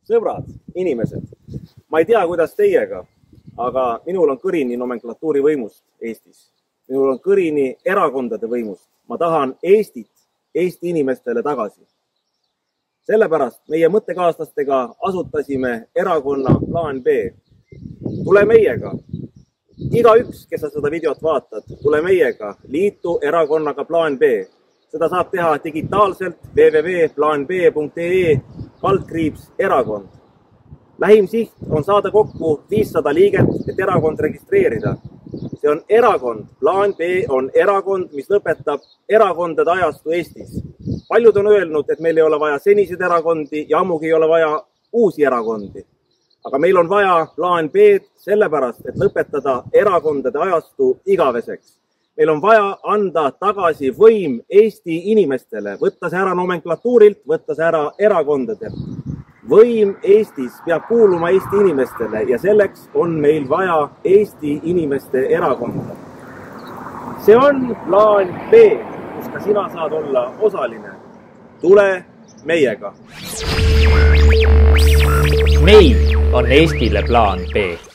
Sõbrad, inimesed, ma ei tea, kuidas teiega, aga minul on kõrini nomenklatuuri võimust Eestis. Minul on kõrini erakondade võimust. Ma tahan Eestit Eesti inimestele tagasi. Sellepärast meie mõttekaaslastega asutasime erakonna Plaan B. Tule meiega. Igaüks, kes sa seda videot vaatad, tule meiega. Liitu erakonnaga Plaan B. Seda saab teha digitaalselt www.planb.ee/erakond. Lähim siht on saada kokku 500 liiget, et erakond registreerida. See on erakond. Plaan B on erakond, mis lõpetab erakondade ajastu Eestis. Paljud on öelnud, et meil ei ole vaja seniseid erakondi ja ammugi ei ole vaja uusi erakondi. Aga meil on vaja Plaan B sellepärast, et lõpetada erakondade ajastu igaveseks. Meil on vaja anda tagasi võim Eesti inimestele, võtta see ära nomenklatuurilt, võtta see ära erakondadelt. Võim Eestis peab kuuluma Eesti inimestele ja selleks on meil vaja Eesti inimeste erakonda. See on Plaan B, kus ka sina saad olla osaline. Tule meiega. Meil on Eestile Plaan B.